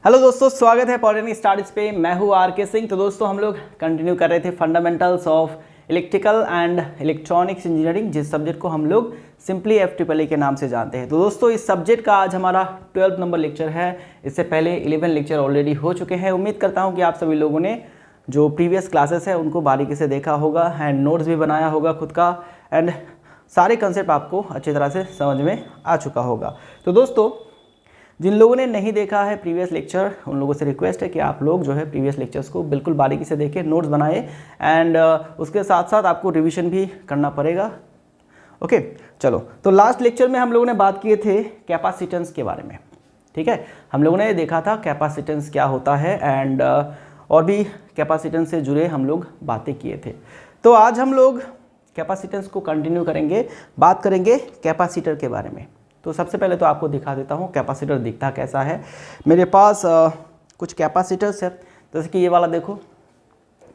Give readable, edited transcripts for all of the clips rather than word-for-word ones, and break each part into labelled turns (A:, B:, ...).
A: Hello दोस्तों, स्वागत है पॉलिटेक्निक स्टडीज पे। मैं हूँ आर के सिंह। तो दोस्तों हम लोग कंटिन्यू कर रहे थे fundamentals of electrical and electronics engineering, जिस सब्जेक्ट को हम लोग सिंपली FEEE के नाम से जानते हैं। तो दोस्तों इस सब्जेक्ट का आज हमारा 12 नंबर लेक्चर है। इससे पहले 11 लेक्चर ऑलरेडी हो चुके हैं। उम्मीद करता हूँ कि आप सभी लोगों ने जो प्रीवियस क्लासेस है उनको बारीकी से देखा होगा एंड नोट्स भी बनाया होगा खुद का, एंड सारे कंसेप्ट आपको अच्छी तरह से समझ में आ चुका होगा। तो दोस्तों जिन लोगों ने नहीं देखा है प्रीवियस लेक्चर, उन लोगों से रिक्वेस्ट है कि आप लोग जो है प्रीवियस लेक्चर्स को बिल्कुल बारीकी से देखें, नोट्स बनाए एंड उसके साथ साथ आपको रिवीजन भी करना पड़ेगा। ओके चलो, तो लास्ट लेक्चर में हम लोगों ने बात किए थे कैपेसिटेंस के बारे में। ठीक है, हम लोगों ने देखा था कैपेसिटेंस क्या होता है एंड और भी कैपेसिटेंस से जुड़े हम लोग बातें किए थे। तो आज हम लोग कैपेसिटेंस को कंटिन्यू करेंगे, बात करेंगे कैपेसिटर के बारे में। तो सबसे पहले तो आपको दिखा देता हूँ कैपेसिटर दिखता कैसा है। मेरे पास कुछ कैपेसिटर्स है, जैसे कि ये वाला देखो,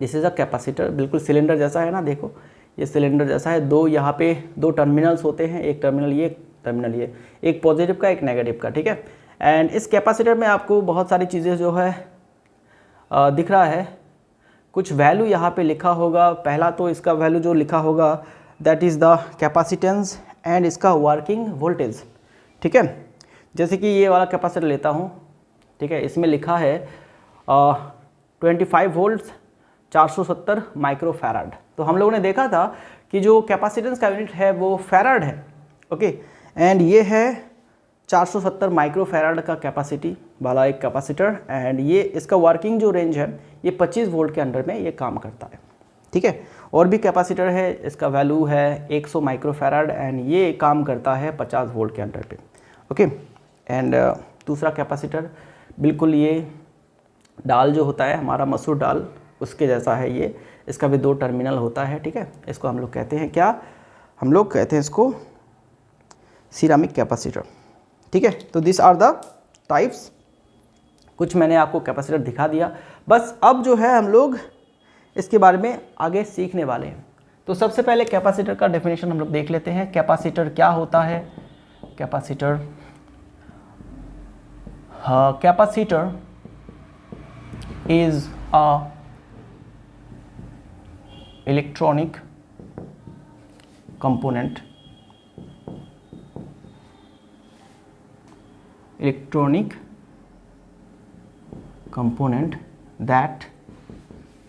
A: दिस इज़ अ कैपेसिटर, बिल्कुल सिलेंडर जैसा है ना। देखो ये सिलेंडर जैसा है, दो यहाँ पे दो टर्मिनल्स होते हैं, एक टर्मिनल ये, एक टर्मिनल ये, एक पॉजिटिव का एक नेगेटिव का। ठीक है, एंड इस कैपेसिटर में आपको बहुत सारी चीज़ें जो है दिख रहा है। कुछ वैल्यू यहाँ पे लिखा होगा। पहला तो इसका वैल्यू जो लिखा होगा that is the capacitance and इसका वर्किंग वोल्टेज। ठीक है, जैसे कि ये वाला कैपेसिटर लेता हूँ, ठीक है, इसमें लिखा है 25 वोल्ट्स 470 माइक्रोफैराड। तो हम लोगों ने देखा था कि जो कैपेसिटेंस का यूनिट है वो फैराड है। ओके, एंड ये है 470 माइक्रोफैराड का कैपेसिटी वाला एक कैपेसिटर, एंड ये इसका वर्किंग जो रेंज है ये 25 वोल्ट के अंडर में ये काम करता है। ठीक है, और भी कैपेसिटर है, इसका वैल्यू है 100 माइक्रोफैराड एंड ये काम करता है 50 वोल्ट के अंडर पे। ओके, एंड दूसरा कैपेसिटर बिल्कुल ये डाल जो होता है हमारा मसूर डाल, उसके जैसा है ये। इसका भी दो टर्मिनल होता है। ठीक है, इसको हम लोग कहते हैं क्या, हम लोग कहते हैं इसको सिरामिक कैपेसिटर। ठीक है, तो दिस आर द टाइप्स। कुछ मैंने आपको कैपेसिटर दिखा दिया, बस अब जो है हम लोग इसके बारे में आगे सीखने वाले हैं। तो सबसे पहले कैपेसिटर का डेफिनेशन हम लोग देख लेते हैं। कैपेसिटर क्या होता है? Capacitor capacitor is a electronic component, that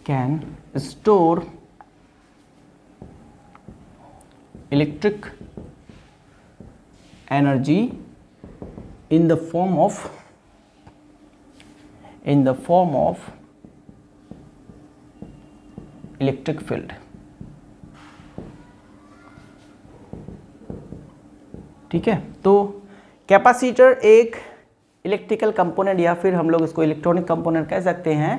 A: can store electric energy in the form of electric field। ठीक है, तो कैपेसिटर एक इलेक्ट्रिकल कंपोनेंट या फिर हम लोग इसको इलेक्ट्रॉनिक कंपोनेंट कह सकते हैं,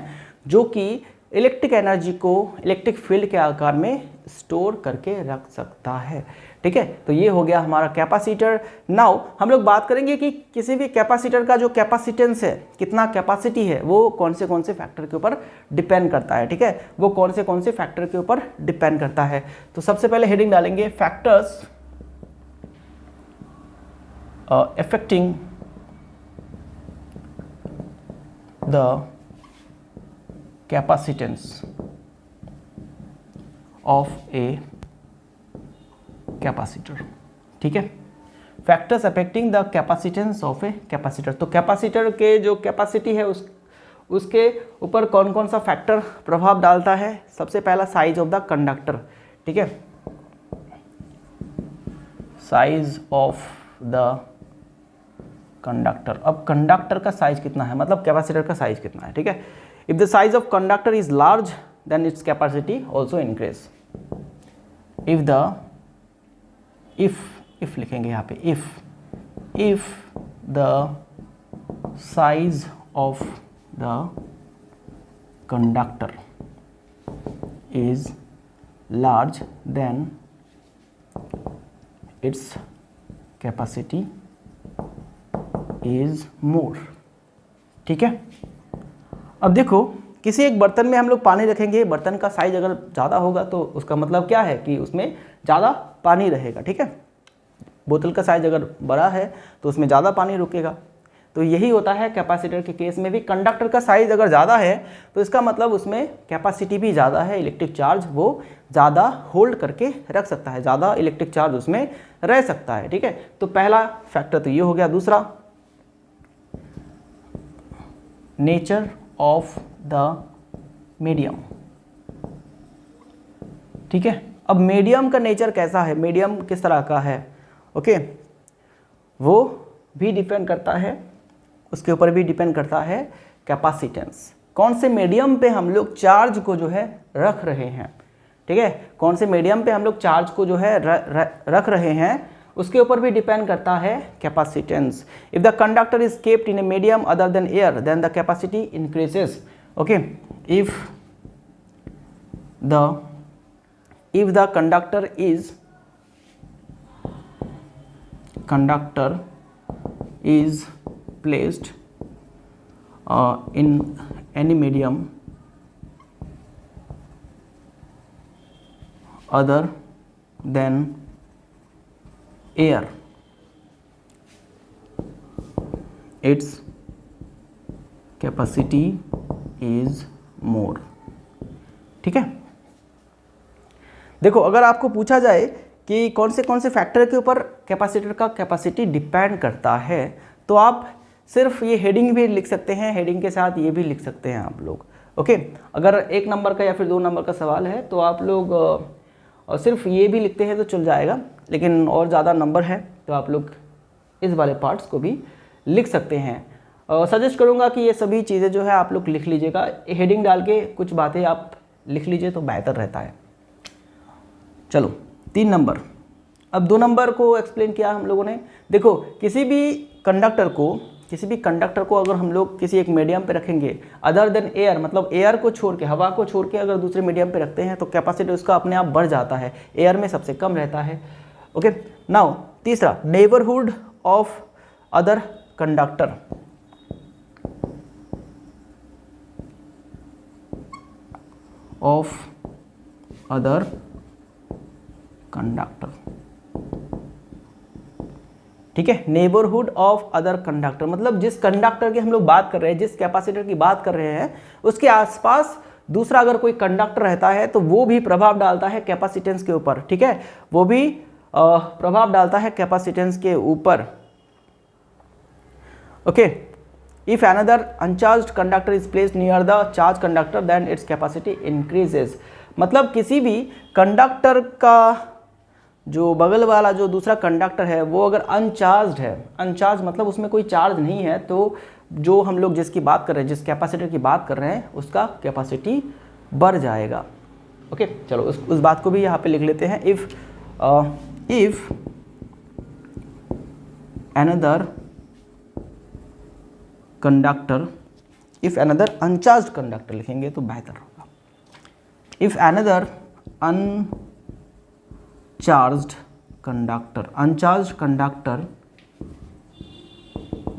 A: जो कि इलेक्ट्रिक एनर्जी को इलेक्ट्रिक फील्ड के आकार में स्टोर करके रख सकता है। ठीक है, तो ये हो गया हमारा कैपेसिटर। नाउ हम लोग बात करेंगे कि किसी भी कैपेसिटर का जो कैपेसिटेंस है, कितना कैपेसिटी है, वो कौन से फैक्टर के ऊपर डिपेंड करता है। ठीक है, वो कौन से फैक्टर के ऊपर डिपेंड करता है। तो सबसे पहले हेडिंग डालेंगे factors affecting the capacitance of a capacitor। ठीक है, factors affecting the capacitance of a capacitor. तो कैपेसिटर के जो कैपेसिटी है उसके ऊपर कौन कौन सा फैक्टर प्रभाव डालता है? सबसे पहला साइज ऑफ द कंडक्टर। ठीक है, साइज ऑफ द कंडक्टर। अब कंडक्टर का साइज कितना है, मतलब कैपेसिटर का साइज कितना है। ठीक है, if the size of conductor is large then its capacity also increase. If लिखेंगे यहाँ पे, if the size of the conductor is large then its capacity is more. ठीक है, अब देखो किसी एक बर्तन में हम लोग पानी रखेंगे, बर्तन का साइज अगर ज़्यादा होगा तो उसका मतलब क्या है कि उसमें ज़्यादा पानी रहेगा। ठीक है, बोतल का साइज अगर बड़ा है तो उसमें ज़्यादा पानी रुकेगा। तो यही होता है कैपेसिटर के केस में भी। कंडक्टर का साइज अगर ज़्यादा है तो इसका मतलब उसमें कैपेसिटी भी ज़्यादा है, इलेक्ट्रिक चार्ज वो ज़्यादा होल्ड करके रख सकता है, ज़्यादा इलेक्ट्रिक चार्ज उसमें रह सकता है। ठीक है, तो पहला फैक्टर तो ये हो गया। दूसरा, नेचर ऑफ द मीडियम। ठीक है, अब मीडियम का नेचर कैसा है, मीडियम किस तरह का है, ओके, वो भी डिपेंड करता है, उसके ऊपर भी डिपेंड करता है कैपेसिटेंस। कौन से मीडियम पे हम लोग चार्ज को जो है रख रहे हैं, ठीक है, कौन से मीडियम पे हम लोग चार्ज को जो है रख रहे हैं, उसके ऊपर भी डिपेंड करता है capacitance. If the conductor is kept in a medium other than air then the capacity increases. Okay, if the conductor is placed in any medium other than air, its capacity is more। ठीक है, देखो अगर आपको पूछा जाए कि कौन से फैक्टर के ऊपर कैपेसिटर का कैपेसिटी डिपेंड करता है, तो आप सिर्फ ये हेडिंग भी लिख सकते हैं, हेडिंग के साथ ये भी लिख सकते हैं आप लोग। ओके, अगर 1 नंबर का या फिर 2 नंबर का सवाल है तो आप लोग सिर्फ ये भी लिखते हैं तो चल जाएगा, लेकिन और ज़्यादा नंबर है तो आप लोग इस वाले पार्ट्स को भी लिख सकते हैं। सजेस्ट करूँगा कि ये सभी चीज़ें जो है आप लोग लिख लीजिएगा, हेडिंग डाल के कुछ बातें आप लिख लीजिए तो बेहतर रहता है। चलो 3 नंबर, अब 2 नंबर को एक्सप्लेन किया हम लोगों ने। देखो किसी भी कंडक्टर को अगर हम लोग किसी एक मीडियम पे रखेंगे अदर देन एयर, मतलब एयर को छोड़ के, हवा को छोड़ के अगर दूसरे मीडियम पे रखते हैं तो कैपेसिटी उसका अपने आप बढ़ जाता है, एयर में सबसे कम रहता है। ओके, नाउ तीसरा, नेबरहुड ऑफ अदर कंडक्टर। ठीक है, नेबरहुड ऑफ अदर कंडक्टर मतलब जिस कंडक्टर की हम लोग बात कर रहे हैं, जिस कैपेसिटर की बात कर रहे हैं, उसके आसपास दूसरा अगर कोई कंडक्टर रहता है तो वो भी प्रभाव डालता है कैपेसिटेंस के ऊपर। ठीक है, वो भी प्रभाव डालता है कैपेसिटेंस के ऊपर। Okay, if another uncharged conductor is placed near the charge conductor then its capacity increases. मतलब किसी भी कंडक्टर का जो बगल वाला जो दूसरा कंडक्टर है वो अगर अनचार्ज्ड है, अनचार्ज मतलब उसमें कोई चार्ज नहीं है, तो जो हम लोग जिसकी बात कर रहे हैं, जिस कैपेसिटर की बात कर रहे हैं, उसका कैपेसिटी बढ़ जाएगा। ओके, चलो उस बात को भी यहाँ पे लिख लेते हैं। If another conductor, if another uncharged conductor लिखेंगे तो बेहतर होगा। If another uncharged conductor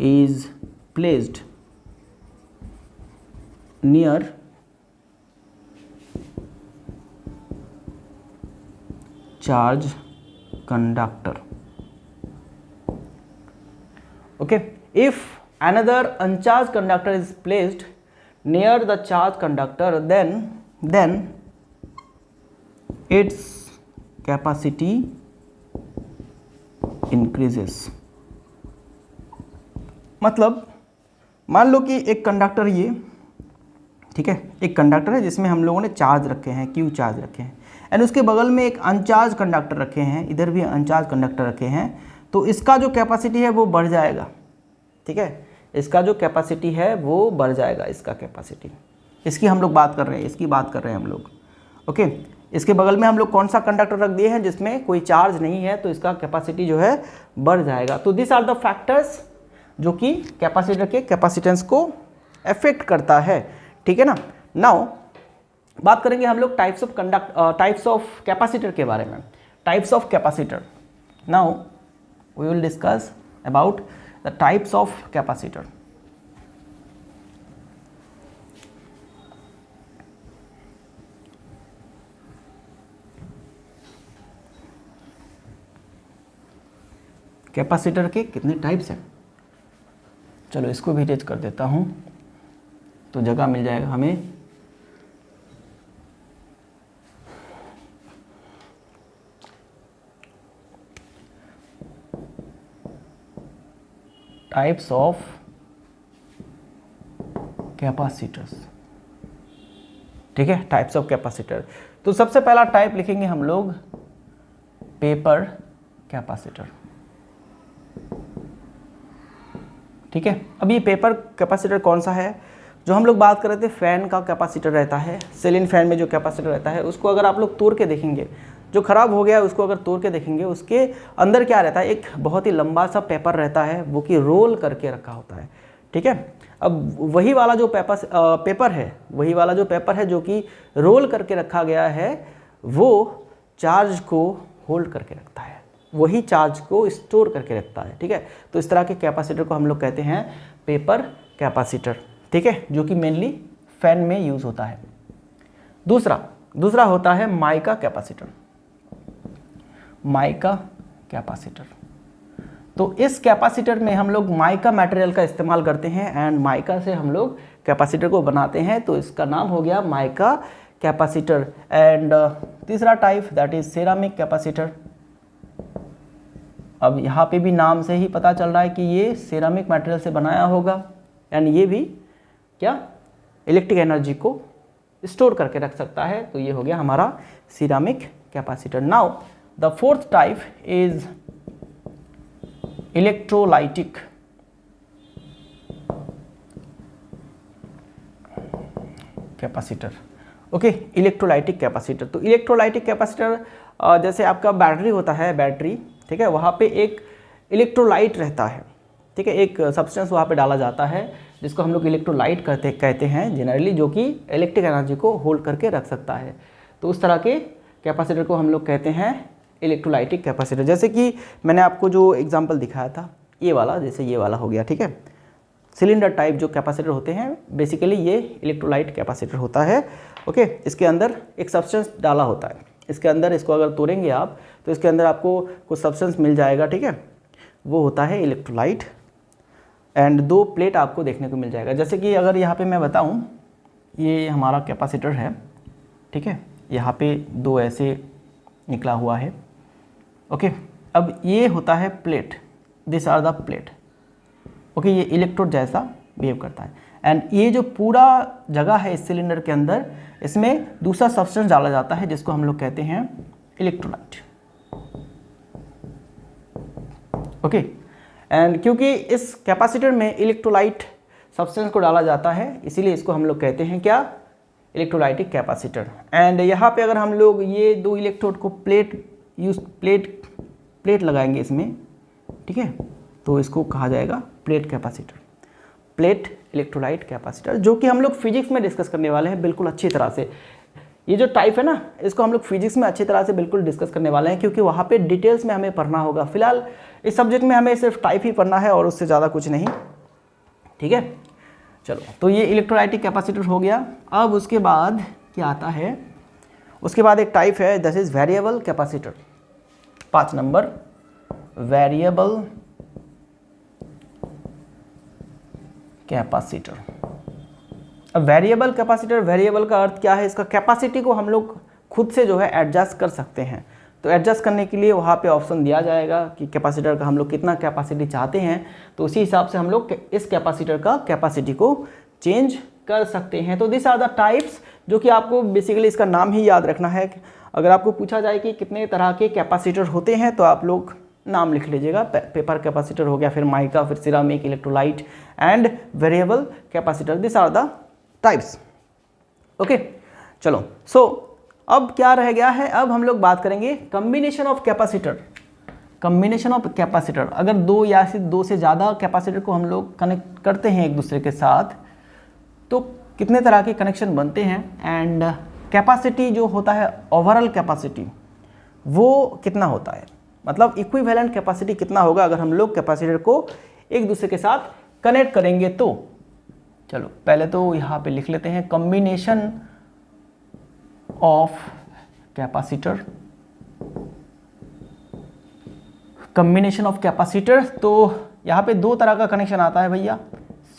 A: is placed near charge conductor. Okay, if another uncharged conductor is placed near the charge conductor, then its capacity increases. मतलब मान लो कि एक conductor ये, ठीक है, एक कंडक्टर है जिसमें हम लोगों ने चार्ज रखे हैं, क्यू चार्ज रखे हैं, एंड उसके बगल में एक अनचार्ज कंडक्टर रखे हैं, इधर भी अनचार्ज कंडक्टर रखे हैं, तो इसका जो कैपेसिटी है वो बढ़ जाएगा। ठीक है, इसका जो कैपेसिटी है वो बढ़ जाएगा, इसका कैपेसिटी, इसकी हम लोग बात कर रहे हैं, इसकी बात कर रहे हैं हम लोग। ओके, इसके बगल में हम लोग कौन सा कंडक्टर रख दिए हैं जिसमें कोई चार्ज नहीं है, तो इसका कैपेसिटी जो है बढ़ जाएगा। तो दिस आर द फैक्टर्स जो कि कैपेसिटर के कैपेसिटेंस को अफेक्ट करता है। ठीक है ना। नाउ बात करेंगे हम लोग टाइप्स ऑफ कैपेसिटर के बारे में। Types of capacitor, now we will discuss about the types of capacitor. Capacitor के कितने टाइप्स हैं? चलो इसको भी अरेंज कर देता हूँ तो जगह मिल जाएगा हमें। टाइप्स ऑफ कैपेसिटर्स, ठीक है, टाइप्स ऑफ कैपेसिटर। तो सबसे पहला टाइप लिखेंगे हम लोग पेपर कैपेसिटर, ठीक है। अब ये पेपर कैपेसिटर कौन सा है? जो हम लोग बात कर रहे थे फैन का कैपेसिटर रहता है, सीलिंग फैन में जो कैपेसिटर रहता है उसको अगर आप लोग तोड़ के देखेंगे, जो ख़राब हो गया है उसको अगर तोड़ के देखेंगे, उसके अंदर क्या रहता है, एक बहुत ही लंबा सा पेपर रहता है, वो कि रोल करके रखा होता है, ठीक है। अब वही वाला जो पेपर है, वही वाला जो पेपर है जो कि रोल करके रखा गया है, वो चार्ज को होल्ड करके रखता है, वही चार्ज को स्टोर करके रखता है, ठीक है। तो इस तरह के कैपेसिटर को हम लोग कहते हैं पेपर कैपेसिटर, ठीक है, जो कि मेनली फैन में यूज़ होता है। दूसरा होता है माइका कैपेसिटर। माइका कैपेसिटर, तो इस कैपेसिटर में हम लोग माइका मटेरियल का इस्तेमाल करते हैं एंड माइका से हम लोग कैपेसिटर को बनाते हैं, तो इसका नाम हो गया माइका कैपेसिटर। एंड तीसरा type that is ceramic capacitor. अब यहाँ पे भी नाम से ही पता चल रहा है कि ये सेरामिक मटेरियल से बनाया होगा एंड ये भी क्या इलेक्ट्रिक एनर्जी को स्टोर करके रख सकता है, तो ये हो गया हमारा ceramic capacitor. Now the fourth type is electrolytic capacitor. Okay, electrolytic capacitor. तो इलेक्ट्रोलाइटिक कैपेसिटर जैसे आपका बैटरी होता है, बैटरी, ठीक है, वहाँ पे एक इलेक्ट्रोलाइट रहता है, ठीक है, एक सब्सटेंस वहाँ पे डाला जाता है जिसको हम लोग इलेक्ट्रोलाइट कहते हैं जनरली, जो कि इलेक्ट्रिक एनर्जी को होल्ड करके रख सकता है। तो उस तरह के कैपेसिटर को हम लोग कहते हैं इलेक्ट्रोलाइटिक कैपेसिटर। जैसे कि मैंने आपको जो एग्जांपल दिखाया था, ये वाला, जैसे ये वाला हो गया, ठीक है, सिलेंडर टाइप जो कैपेसिटर होते हैं, बेसिकली ये इलेक्ट्रोलाइट कैपेसिटर होता है। ओके, इसके अंदर एक सब्सटेंस डाला होता है, इसके अंदर, इसको अगर तोड़ेंगे आप तो इसके अंदर आपको कुछ सब्सटेंस मिल जाएगा, ठीक है, वो होता है इलेक्ट्रोलाइट। एंड दो प्लेट आपको देखने को मिल जाएगा। जैसे कि अगर यहाँ पे मैं बताऊँ, ये हमारा कैपेसिटर है, ठीक है, यहाँ पे दो ऐसे निकला हुआ है। ओके, अब ये होता है plate, this are the plate. Okay, ये इलेक्ट्रोड जैसा बिहेव करता है एंड ये जो पूरा जगह है इस सिलेंडर के अंदर, इसमें दूसरा सब्सटेंस डाला जाता है जिसको हम लोग कहते हैं इलेक्ट्रोलाइट। ओके, एंड क्योंकि इस कैपेसिटर में इलेक्ट्रोलाइट सब्सटेंस को डाला जाता है, इसीलिए इसको हम लोग कहते हैं क्या, इलेक्ट्रोलाइटिक कैपेसिटर। एंड यहाँ पे अगर हम लोग ये दो इलेक्ट्रोड को प्लेट लगाएंगे इसमें, ठीक है, तो इसको कहा जाएगा plate capacitor, plate electrolyte capacitor, जो कि हम लोग फिजिक्स में डिस्कस करने वाले हैं बिल्कुल अच्छी तरह से। ये जो टाइप है ना, इसको हम लोग फिजिक्स में अच्छी तरह से बिल्कुल डिस्कस करने वाले हैं, क्योंकि वहाँ पे डिटेल्स में हमें पढ़ना होगा। फिलहाल इस सब्जेक्ट में हमें सिर्फ टाइप ही पढ़ना है और उससे ज़्यादा कुछ नहीं, ठीक है। चलो, तो ये इलेक्ट्रोलाइटिक कैपेसिटर हो गया। अब उसके बाद क्या आता है, उसके बाद एक टाइप है that is variable capacitor. 5 number, variable capacitor. अब वेरिएबल कैपेसिटर, वेरिएबल का अर्थ क्या है, इसका कैपेसिटी को हम लोग खुद से जो है एडजस्ट कर सकते हैं। तो एडजस्ट करने के लिए वहाँ पे ऑप्शन दिया जाएगा कि कैपेसिटर का हम लोग कितना कैपेसिटी चाहते हैं, तो उसी हिसाब से हम लोग इस कैपेसिटर का कैपेसिटी को चेंज कर सकते हैं। तो दिस आर द टाइप्स, जो कि आपको बेसिकली इसका नाम ही याद रखना है। अगर आपको पूछा जाए कि कितने तरह के कैपेसिटर होते हैं, तो आप लोग नाम लिख लीजिएगा। पेपर कैपेसिटर हो गया, फिर माइका, फिर ceramic, electrolyte and variable capacitor, this are the types. Okay, चलो, सो अब क्या रह गया है, अब हम लोग बात करेंगे combination of capacitor. Combination of capacitor, अगर दो से ज़्यादा कैपेसिटर को हम लोग कनेक्ट करते हैं एक दूसरे के साथ, तो कितने तरह के कनेक्शन बनते हैं एंड कैपेसिटी जो होता है, ओवरऑल कैपेसिटी, वो कितना होता है, मतलब इक्विवेलेंट कैपेसिटी कितना होगा अगर हम लोग कैपेसिटर को एक दूसरे के साथ कनेक्ट करेंगे। तो चलो पहले तो यहाँ पे लिख लेते हैं combination of capacitor. Combination of capacitor, तो यहाँ पे दो तरह का कनेक्शन आता है भैया।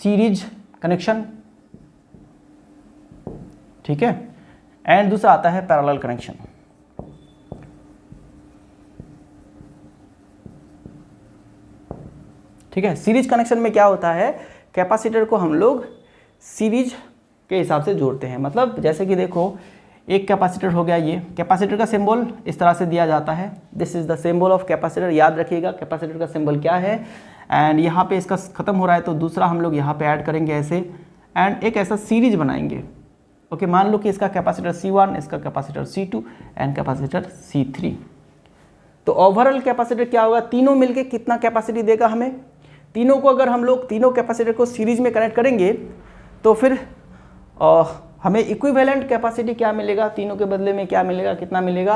A: सीरीज कनेक्शन, ठीक है, एंड दूसरा आता है पैरेलल कनेक्शन। ठीक है, सीरीज कनेक्शन में क्या होता है, कैपेसिटर को हम लोग सीरीज के हिसाब से जोड़ते हैं। मतलब जैसे कि देखो, एक कैपेसिटर हो गया, ये कैपेसिटर का सिंबल इस तरह से दिया जाता है, this is the symbol of capacitor. याद रखिएगा कैपेसिटर का सिंबल क्या है, एंड यहाँ पे इसका खत्म हो रहा है तो दूसरा हम लोग यहाँ पे ऐड करेंगे ऐसे, एंड एक ऐसा सीरीज बनाएंगे। ओके, मान लो कि इसका कैपेसिटर C1, इसका capacitor C2 and capacitor C3। तो ओवरऑल कैपेसिटर क्या होगा, तीनों मिलके कितना कैपेसिटी देगा हमें। तीनों को अगर हम लोग तीनों कैपेसिटर को सीरीज में कनेक्ट करेंगे तो फिर हमें इक्विवेलेंट कैपेसिटी क्या मिलेगा, तीनों के बदले में क्या मिलेगा, कितना मिलेगा,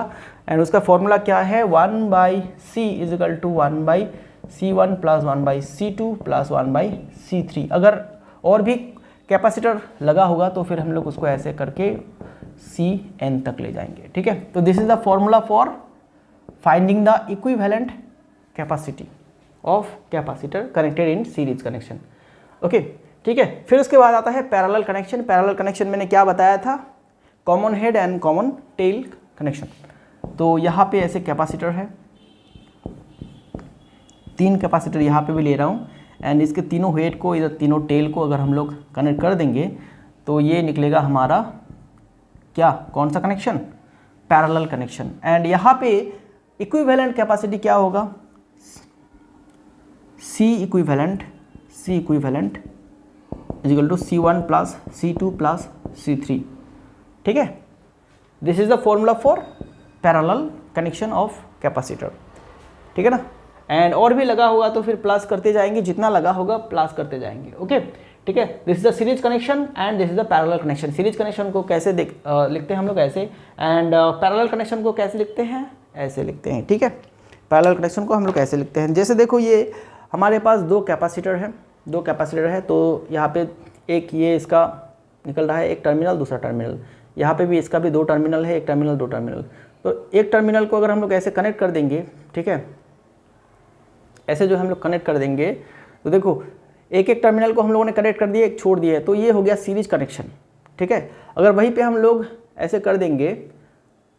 A: एंड उसका फॉर्मूला क्या है, 1/C is equal to 1/C1 plus 1/C2 plus 1/C3। अगर और भी कैपेसिटर लगा होगा तो फिर हम लोग उसको ऐसे करके Cn तक ले जाएंगे। ठीक है, तो this is the formula for finding the equivalent capacity of capacitor connected in series connection. Okay, ठीक है, फिर उसके बाद आता है पैरेलल कनेक्शन। पैरेलल कनेक्शन मैंने क्या बताया था, common head and common tail connection. तो यहाँ पे ऐसे कैपेसिटर है, 3 कैपेसिटर यहाँ पे भी ले रहा हूँ, एंड इसके तीनों हेड को, इधर तीनों टेल को अगर हम लोग कनेक्ट कर देंगे तो ये निकलेगा हमारा क्या, कौन सा कनेक्शन, पैरेलल कनेक्शन। एंड यहाँ पे इक्विवेलेंट कैपेसिटी क्या होगा, C equivalent is equal to C1 plus C2 plus C3। ठीक है, this is the formula for parallel connection of capacitor. ठीक है ना, एंड और भी लगा होगा तो फिर प्लस करते जाएंगे, जितना लगा होगा प्लस करते जाएंगे। ओके, ठीक है, this is the series connection and this is the parallel connection. Series connection को कैसे लिखते हैं हम लोग ऐसे, एंड पैरेलल कनेक्शन को कैसे लिखते हैं, ऐसे लिखते हैं। ठीक है, पैरेलल कनेक्शन को हम लोग ऐसे लिखते हैं, जैसे देखो ये हमारे पास 2 कैपेसिटर है, तो यहाँ पे एक ये इसका निकल रहा है, एक टर्मिनल दूसरा टर्मिनल, यहाँ पे भी इसका भी 2 टर्मिनल है, एक टर्मिनल 2 टर्मिनल। तो एक टर्मिनल को अगर हम लोग ऐसे कनेक्ट कर देंगे, ठीक है, ऐसे जो हम लोग कनेक्ट कर देंगे तो देखो एक टर्मिनल को हम लोगों ने कनेक्ट कर दिया, एक छोड़ दिया, तो ये हो गया सीरीज कनेक्शन। ठीक है, अगर वहीं पे हम लोग ऐसे कर देंगे,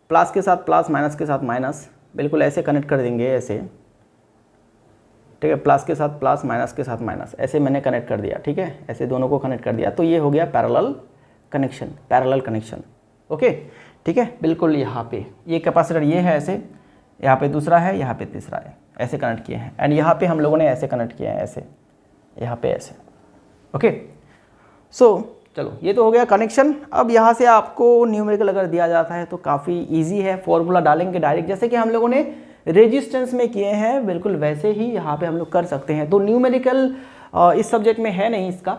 A: प्लस के साथ प्लस, माइनस के साथ माइनस, बिल्कुल ऐसे कनेक्ट कर देंगे ऐसे, ठीक है, प्लस के साथ प्लस, माइनस के साथ माइनस, ऐसे मैंने कनेक्ट कर दिया। ठीक है, ऐसे दोनों को कनेक्ट कर दिया, तो ये हो गया पैरेलल कनेक्शन। ओके, ठीक है, बिल्कुल यहाँ पे ये कैपेसिटर ये है ऐसे, यहाँ पे दूसरा है, यहाँ पे तीसरा है, ऐसे कनेक्ट किए हैं, एंड यहाँ पे हम लोगों ने ऐसे कनेक्ट किए हैं, ऐसे यहाँ पे ऐसे। ओके, सो चलो ये तो हो गया कनेक्शन। अब यहाँ से आपको न्यूमेरिकल अगर दिया जाता है तो काफ़ी इजी है, फॉर्मूला डालेंगे डायरेक्ट, जैसे कि हम लोगों ने रेजिस्टेंस में किए हैं, बिल्कुल वैसे ही यहाँ पे हम लोग कर सकते हैं। तो न्यूमेरिकल इस सब्जेक्ट में है नहीं इसका,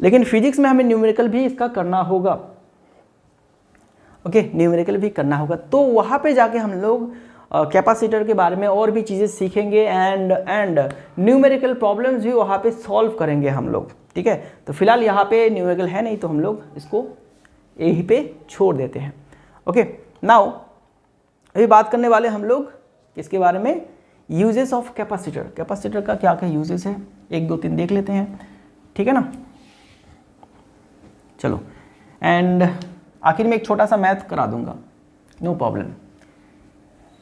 A: लेकिन फिजिक्स में हमें न्यूमेरिकल भी इसका करना होगा। ओके, न्यूमेरिकल भी करना होगा, तो वहाँ पे जाके हम लोग कैपेसिटर के बारे में और भी चीज़ें सीखेंगे, एंड न्यूमेरिकल प्रॉब्लम्स भी वहाँ पे सॉल्व करेंगे हम लोग। ठीक है, तो फिलहाल यहाँ पे न्यूमेरिकल है नहीं, तो हम लोग इसको यहीं पे छोड़ देते हैं। ओके, नाउ अभी बात करने वाले हम लोग इसके बारे में, यूजेस ऑफ कैपेसिटर। कैपेसिटर का क्या क्या यूजेस है, 1 2 3 देख लेते हैं। ठीक है ना, चलो, एंड आखिर में एक छोटा सा मैथ करा दूंगा, नो प्रॉब्लम।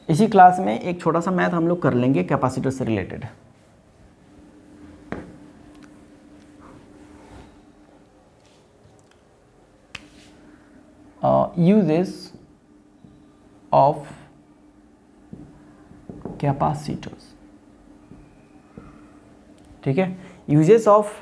A: इसी क्लास में एक छोटा सा मैथ हम लोग कर लेंगे कैपेसिटर से रिलेटेड। Uses of capacitors. ठीक है, यूजेस ऑफ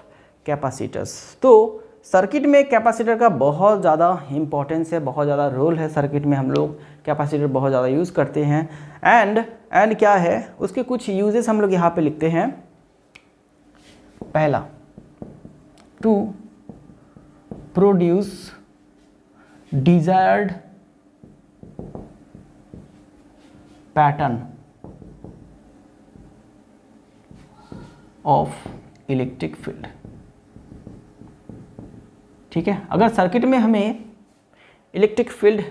A: कैपेसिटर्स। तो सर्किट में कैपेसिटर का बहुत ज़्यादा इंपॉर्टेंस है, बहुत ज़्यादा रोल है सर्किट में, हम लोग कैपेसिटर बहुत ज़्यादा यूज़ करते हैं। एंड क्या है उसके कुछ यूजेस हम लोग यहाँ पे लिखते हैं। पहला, to produce desired pattern of electric field. ठीक है, अगर सर्किट में हमें इलेक्ट्रिक फील्ड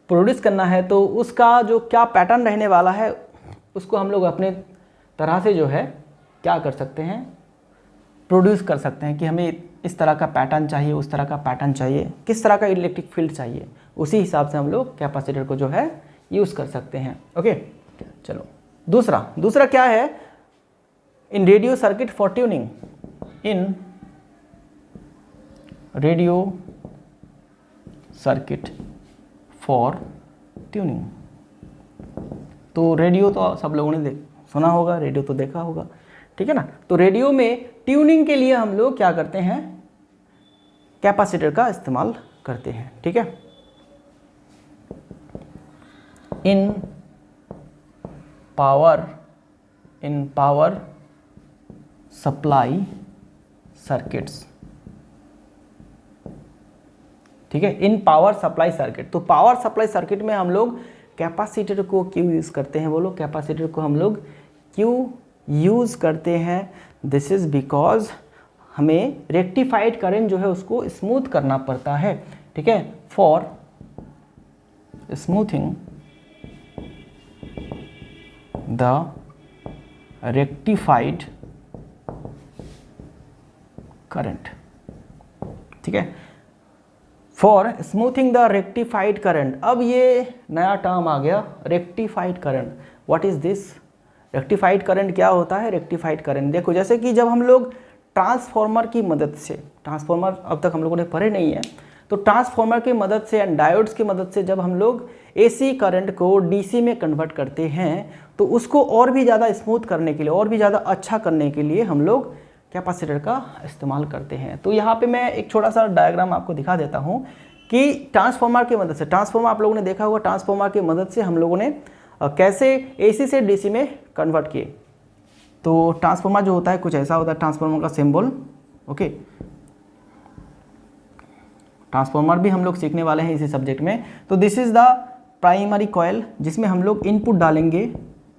A: प्रोड्यूस करना है तो उसका जो क्या पैटर्न रहने वाला है उसको हम लोग अपने तरह से जो है क्या कर सकते हैं, प्रोड्यूस कर सकते हैं कि हमें इस तरह का पैटर्न चाहिए, उस तरह का पैटर्न चाहिए, किस तरह का इलेक्ट्रिक फील्ड चाहिए, उसी हिसाब से हम लोग कैपेसिटर को जो है यूज़ कर सकते हैं। ओके, चलो दूसरा क्या है, इन radio circuit for tuning, in radio circuit for tuning. तो रेडियो तो सब लोगों ने सुना होगा, रेडियो तो देखा होगा, ठीक है ना। तो रेडियो में ट्यूनिंग के लिए हम लोग क्या करते हैं, कैपेसिटर का इस्तेमाल करते हैं, ठीक है। इन पावर सप्लाई सर्किट्स, ठीक है, इन पावर सप्लाई सर्किट। तो पावर सप्लाई सर्किट में हम लोग कैपेसिटर को क्यों यूज़ करते हैं, बोलो, कैपेसिटर को हम लोग क्यों यूज़ करते हैं? दिस इज़ बिकॉज हमें रेक्टिफाइड करंट जो है उसको स्मूथ करना पड़ता है, ठीक है, for smoothing the rectified current, ठीक है, for smoothing the rectified current. अब ये नया टर्म आ गया, rectified current. What is this? Rectified current क्या होता है? रेक्टिफाइड करंट देखो, जैसे कि जब हम लोग ट्रांसफॉर्मर की मदद से, ट्रांसफॉर्मर अब तक हम लोगों ने पढ़े नहीं है, तो ट्रांसफॉर्मर की मदद से एंड डायोड्स की मदद से जब हम लोग एसी करंट को डीसी में कन्वर्ट करते हैं, तो उसको और भी ज़्यादा स्मूथ करने के लिए, और भी ज़्यादा अच्छा करने के लिए हम लोग कैपेसिटर का इस्तेमाल करते हैं। तो यहाँ पे मैं एक छोटा सा डायग्राम आपको दिखा देता हूँ कि ट्रांसफॉर्मर की मदद से, ट्रांसफॉर्मर आप लोगों ने देखा होगा, ट्रांसफॉर्मर की मदद से हम लोगों ने कैसे एसी से डीसी में कन्वर्ट किए। तो ट्रांसफॉर्मर जो होता है कुछ ऐसा होता है, ट्रांसफॉर्मर का सिंबल। ओके, ट्रांसफॉर्मर भी हम लोग सीखने वाले हैं इसी सब्जेक्ट में। तो this is the primary coil, जिसमें हम लोग इनपुट डालेंगे,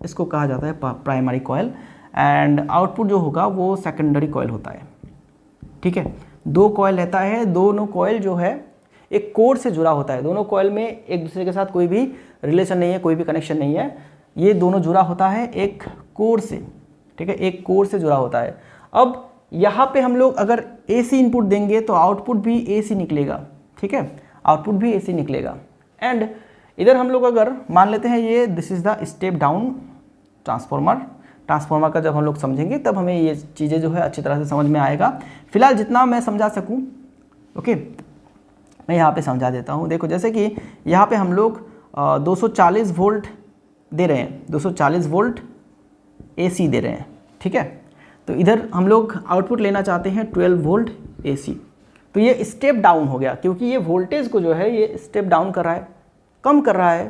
A: इसको कहा जाता है प्राइमरी कॉइल, एंड आउटपुट जो होगा वो सेकेंडरी कॉइल होता है, ठीक है। दो कॉइल रहता है, दोनों कॉइल जो है एक कोर से जुड़ा होता है, दोनों कॉइल में एक दूसरे के साथ कोई भी रिलेशन नहीं है, कोई भी कनेक्शन नहीं है, ये दोनों जुड़ा होता है एक कोर से, ठीक है, एक कोर से जुड़ा होता है। अब यहाँ पे हम लोग अगर एसी इनपुट देंगे तो आउटपुट भी एसी निकलेगा, ठीक है, आउटपुट भी एसी निकलेगा। एंड इधर हम लोग अगर मान लेते हैं ये this is the step down transformer, transformer का जब हम लोग समझेंगे तब हमें ये चीज़ें जो है अच्छी तरह से समझ में आएगा। फिलहाल जितना मैं समझा सकूं, ओके, मैं यहाँ पे समझा देता हूँ। देखो, जैसे कि यहाँ पे हम लोग 240 वोल्ट दे रहे हैं, 240 वोल्ट एसी दे रहे हैं, ठीक है। तो इधर हम लोग आउटपुट लेना चाहते हैं 12 वोल्ट एसी। तो ये स्टेप डाउन हो गया, क्योंकि ये वोल्टेज को जो है ये स्टेप डाउन कर रहा है, कम कर रहा है।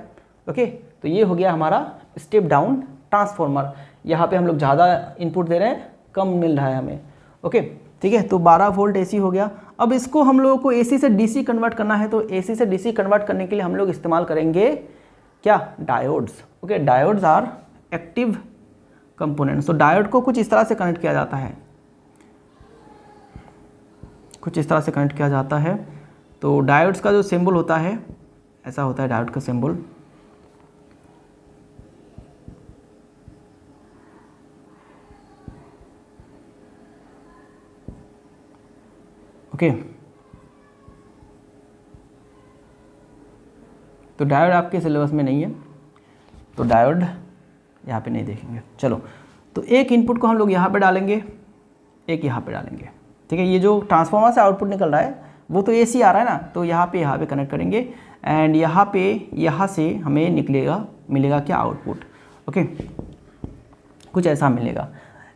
A: ओके, तो ये हो गया हमारा स्टेप डाउन ट्रांसफॉर्मर। यहाँ पे हम लोग ज़्यादा इनपुट दे रहे हैं, कम मिल रहा है हमें। ओके, ठीक है, तो 12 वोल्ट एसी हो गया। अब इसको हम लोगों को एसी से डीसी कन्वर्ट करना है, तो एसी से डीसी कन्वर्ट करने के लिए हम लोग इस्तेमाल करेंगे क्या? Diodes. Okay, diodes are active components. तो डायोड को कुछ इस तरह से कनेक्ट किया जाता है, कुछ इस तरह से कनेक्ट किया जाता है। तो डायोड्स का जो सिंबल होता है ऐसा होता है, डायोड का सिंबल। ओके, तो डायोड आपके सिलेबस में नहीं है, तो डायोड यहाँ पे नहीं देखेंगे। चलो, तो एक इनपुट को हम लोग यहाँ पे डालेंगे, एक यहाँ पे डालेंगे, ठीक है। ये जो ट्रांसफार्मर से आउटपुट निकल रहा है वो तो एसी आ रहा है ना, तो यहाँ पे कनेक्ट करेंगे, एंड यहाँ से हमें मिलेगा क्या? आउटपुट। ओके, कुछ ऐसा मिलेगा।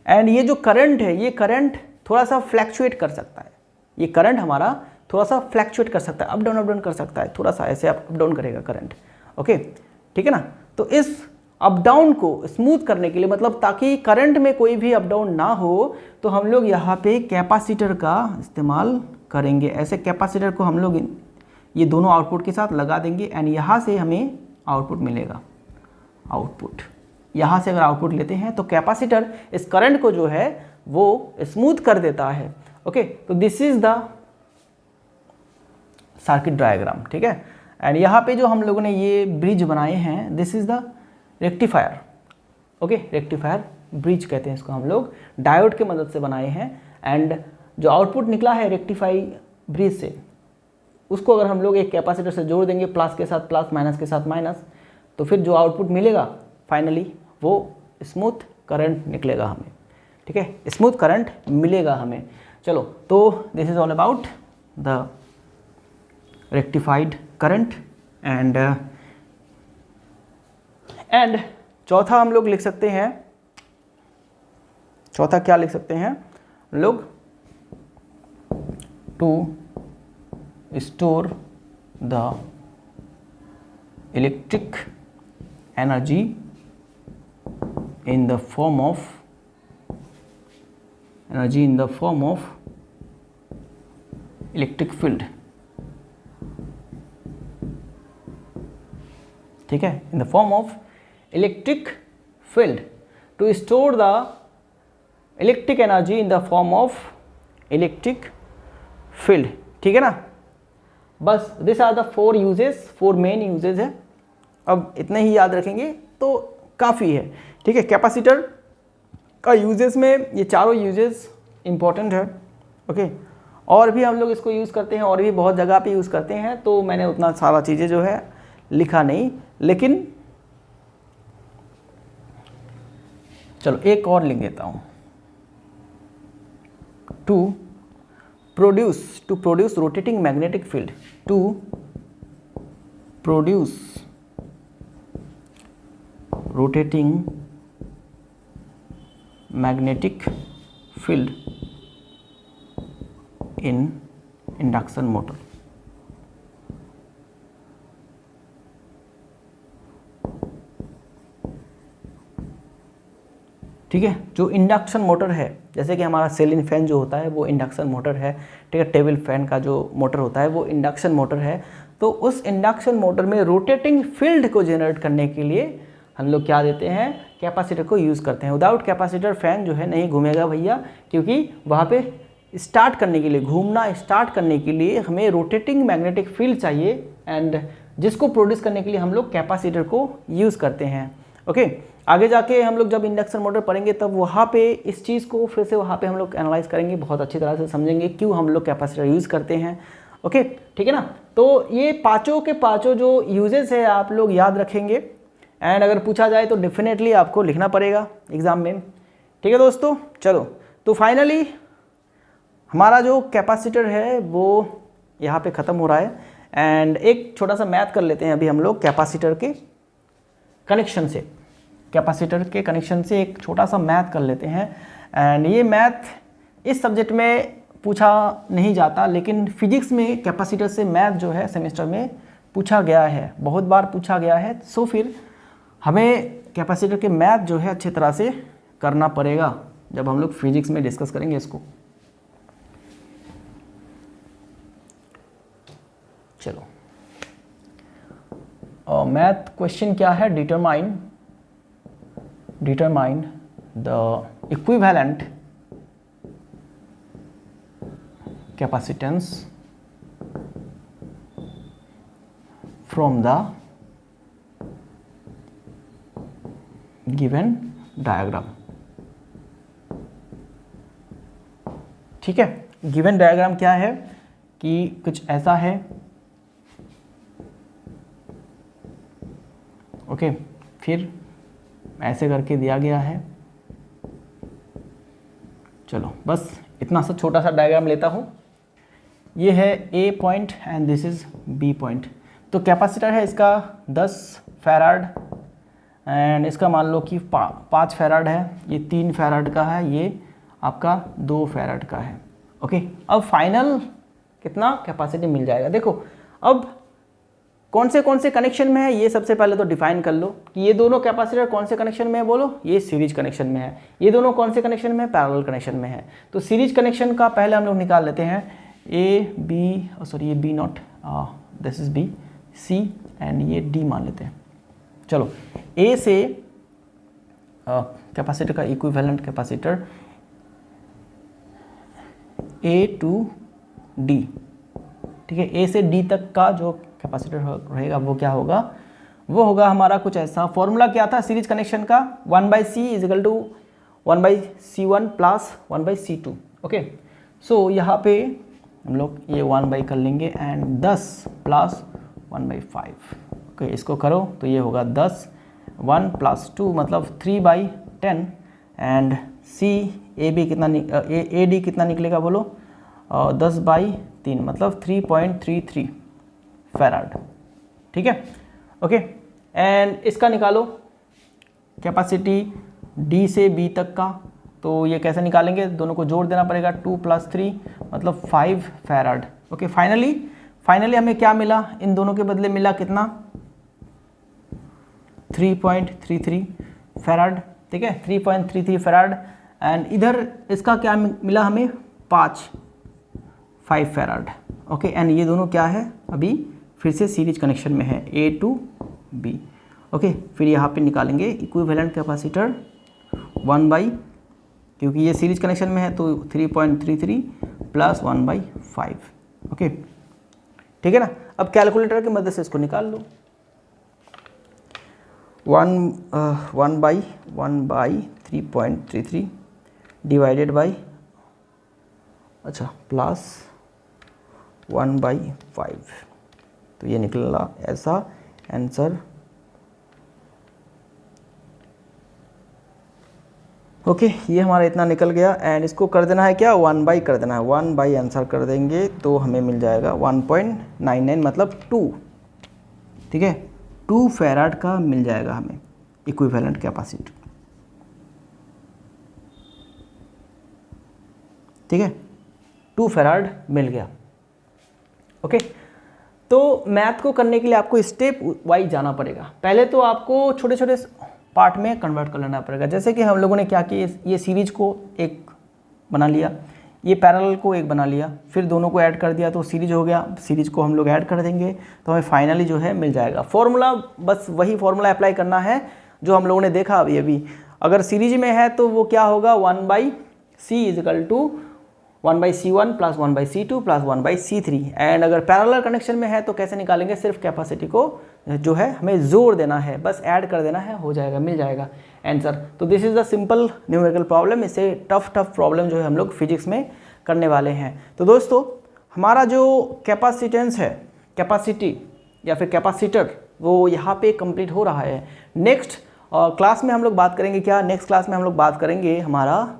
A: एंड ये जो करंट है, ये करंट थोड़ा सा फ्लैक्चुएट कर सकता है, ये करंट हमारा थोड़ा सा फ्लैक्चुएट कर सकता है, अप डाउन कर सकता है, थोड़ा सा ऐसे अप डाउन करेगा करंट। ओके, ठीक है ना। तो इस अप डाउन को स्मूथ करने के लिए, मतलब ताकि करंट में कोई भी अप डाउन ना हो, तो हम लोग यहाँ पे कैपेसिटर का इस्तेमाल करेंगे। ऐसे कैपेसिटर को हम लोग ये दोनों आउटपुट के साथ लगा देंगे, एंड यहाँ से हमें आउटपुट मिलेगा। आउटपुट यहाँ से अगर आउटपुट लेते हैं तो कैपेसिटर इस करंट को जो है वो स्मूथ कर देता है। ओके, तो this is the circuit diagram, ठीक है। एंड यहाँ पे जो हम लोगों ने ये ब्रिज बनाए हैं, this is the rectifier. Okay, rectifier bridge कहते हैं इसको हम लोग, डायोड की मदद से बनाए हैं। एंड जो आउटपुट निकला है रेक्टिफाई ब्रिज से, उसको अगर हम लोग एक कैपेसिटर से जोड़ देंगे, प्लस के साथ प्लस, माइनस के साथ माइनस, तो फिर जो आउटपुट मिलेगा फाइनली वो स्मूथ करंट निकलेगा हमें, ठीक है, स्मूथ करंट मिलेगा हमें। चलो, तो this is all about the rectified current. And चौथा हम लोग लिख सकते हैं, चौथा क्या लिख सकते हैं लोग, to store the electric energy in the form of electric field, ठीक है, in the form of electric field, to store the electric energy in the form of electric field, ठीक है ना। बस this are the 4 uses, 4 main uses है। अब इतने ही याद रखेंगे तो काफ़ी है, ठीक है। कैपेसिटर का यूजेस में ये चारों यूजेस इंपॉर्टेंट है, ओके। और भी हम लोग इसको यूज़ करते हैं, और भी बहुत जगह पे यूज़ करते हैं, तो मैंने उतना सारा चीज़ें जो है लिखा नहीं, लेकिन चलो एक और लिख देता हूँ, to produce rotating magnetic field, to produce rotating magnetic field in induction motor, ठीक है। जो इंडक्शन मोटर है, जैसे कि हमारा सीलिंग फैन जो होता है वो इंडक्शन मोटर है, ठीक है। टेबल फैन का जो मोटर होता है वो इंडक्शन मोटर है। तो उस इंडक्शन मोटर में रोटेटिंग फील्ड को जनरेट करने के लिए हम लोग क्या देते हैं, कैपेसिटर को यूज़ करते हैं। विदाउट कैपेसिटर फैन जो है नहीं घूमेगा भैया, क्योंकि वहाँ पे स्टार्ट करने के लिए, घूमना स्टार्ट करने के लिए हमें रोटेटिंग मैग्नेटिक फील्ड चाहिए, एंड जिसको प्रोड्यूस करने के लिए हम लोग कैपेसिटर को यूज़ करते हैं, ओके। आगे जाके हम लोग जब इंडक्शन मोटर पढ़ेंगे तब वहाँ पे इस चीज़ को फिर से वहाँ पे हम लोग एनालाइज करेंगे, बहुत अच्छी तरह से समझेंगे क्यों हम लोग कैपेसिटर यूज़ करते हैं, ओके, ठीक है ना। तो ये पाँचों के पाँचों जो यूजेस है आप लोग याद रखेंगे, एंड अगर पूछा जाए तो डेफिनेटली आपको लिखना पड़ेगा एग्ज़ाम में, ठीक है दोस्तों। चलो, तो फाइनली हमारा जो कैपेसिटर है वो यहाँ पे ख़त्म हो रहा है, एंड एक छोटा सा मैथ कर लेते हैं अभी हम लोग कैपेसिटर के कनेक्शन से, एक छोटा सा मैथ कर लेते हैं। एंड ये मैथ इस सब्जेक्ट में पूछा नहीं जाता, लेकिन फिजिक्स में कैपेसिटर से मैथ जो है सेमेस्टर में पूछा गया है, बहुत बार पूछा गया है। सो फिर हमें कैपेसिटर के मैथ जो है अच्छी तरह से करना पड़ेगा जब हम लोग फिजिक्स में डिस्कस करेंगे इसको। चलो, मैथ क्वेश्चन क्या है, determine the equivalent capacitance from the given diagram, ठीक है। गिवन डायग्राम क्या है कि कुछ ऐसा है, ओके, फिर ऐसे करके दिया गया है। चलो बस इतना सा छोटा सा डायग्राम लेता हूँ। ये है A point and this is B point. तो कैपेसिटर है इसका 10 फैराड एंड इसका मान लो कि 5 फैराड है, ये 3 फैराड का है, ये आपका 2 फैराड का है, ओके। अब फाइनल कितना कैपेसिटी मिल जाएगा। देखो अब कौन से कनेक्शन में है ये सबसे पहले तो डिफाइन कर लो कि ये दोनों कैपेसिटर कौन से कनेक्शन में है, बोलो। ये सीरीज कनेक्शन में है। ये दोनों कौन से कनेक्शन में है, पैरेलल कनेक्शन में है। तो सीरीज कनेक्शन का पहले हम लोग निकाल लेते हैं, ए बी, सॉरी ये B not, this is B, C and ये डी मान लेते हैं। चलो ए से कैपेसिटर का equivalent capacitor A to D, ठीक है। ए से डी तक का जो कैपेसिटर रहेगा वो क्या होगा, वो होगा हमारा कुछ ऐसा। फॉर्मूला क्या था सीरीज कनेक्शन का, 1/c is equal to 1/c1 plus 1/c2, okay, so यहाँ पे हम लोग ये 1 कर लेंगे एंड 10 प्लस 1/5। ओके, इसको करो तो ये होगा 10, 1 + 2 मतलब 3/10 एंड CAB कितना AD कितना निकलेगा बोलो, 10/3 मतलब 3.33 फैराड। ठीक है, ओके, एंड इसका निकालो कैपेसिटी D से B तक का, तो ये कैसे निकालेंगे, दोनों को जोड़ देना पड़ेगा, 2 + 3 मतलब 5 फैराड। ओके, फाइनली हमें क्या मिला, इन दोनों के बदले मिला कितना, 3.33 फैराड। ठीक है, 3.33 फैराड एंड इधर इसका क्या मिला हमें, 5 फैराड। ओके, एंड ये दोनों क्या है, अभी फिर से सीरीज कनेक्शन में है, A to B। ओके, फिर यहाँ पे निकालेंगे इक्विवेलेंट कैपेसिटर 1/, क्योंकि ये सीरीज कनेक्शन में है तो 3.33 + 1/5। ओके, ठीक है ना। अब कैलकुलेटर की मदद से इसको निकाल लो, 1/3.33 डिवाइडेड बाई, अच्छा, प्लस 1/5, तो ये निकला ऐसा आंसर। ओके, ये हमारा इतना निकल गया एंड इसको कर देना है क्या, 1/, कर देना है 1/, आंसर कर देंगे तो हमें मिल जाएगा 1.99 मतलब 2। ठीक है, 2 फैराड का मिल जाएगा हमें इक्विवेलेंट कैपेसिटी। ठीक है, 2 फैराड मिल गया। ओके, तो मैथ को करने के लिए आपको स्टेप वाइज जाना पड़ेगा। पहले तो आपको छोटे छोटे पार्ट में कन्वर्ट कर लेना पड़ेगा, जैसे कि हम लोगों ने क्या किया, ये सीरीज को एक बना लिया, ये पैरेलल को एक बना लिया, फिर दोनों को ऐड कर दिया तो सीरीज हो गया। सीरीज को हम लोग ऐड कर देंगे तो हमें फाइनली जो है मिल जाएगा फॉर्मूला। बस वही फॉर्मूला अप्लाई करना है जो हम लोगों ने देखा अभी। अगर सीरीज में है तो वो क्या होगा, 1/C = 1/C1 + 1/C2 + 1/C3। And अगर पैरेलल कनेक्शन में है तो कैसे निकालेंगे, सिर्फ कैपेसिटी को जो है हमें जोड़ देना है, बस ऐड कर देना है, हो जाएगा, मिल जाएगा आंसर। तो this is the simple numerical problem. इससे टफ प्रॉब्लम जो है हम लोग फिजिक्स में करने वाले हैं। तो दोस्तों, हमारा जो कैपेसिटेंस है, कैपेसिटी या फिर कैपेसिटर, वो यहाँ पे कंप्लीट हो रहा है। नेक्स्ट क्लास में हम लोग बात करेंगे क्या, नेक्स्ट क्लास में हम लोग बात करेंगे हमारा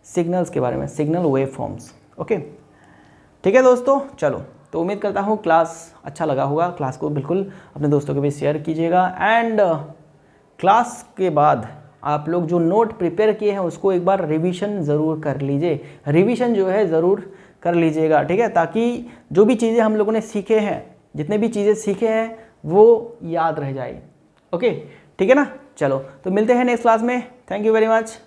A: सिग्नल्स के बारे में, सिग्नल वेव फॉर्म्स। ओके, ठीक है दोस्तों, चलो, तो उम्मीद करता हूँ क्लास अच्छा लगा होगा। क्लास को बिल्कुल अपने दोस्तों के बीच शेयर कीजिएगा एंड क्लास के बाद आप लोग जो नोट प्रिपेयर किए हैं उसको एक बार रिवीजन ज़रूर कर लीजिए, रिवीजन जो है ज़रूर कर लीजिएगा। ठीक है, ताकि जो भी चीज़ें हम लोगों ने सीखे हैं, जितने भी चीज़ें सीखे हैं वो याद रह जाए। ओके, ठीक है ना। चलो, तो मिलते हैं नेक्स्ट क्लास में। Thank you very much.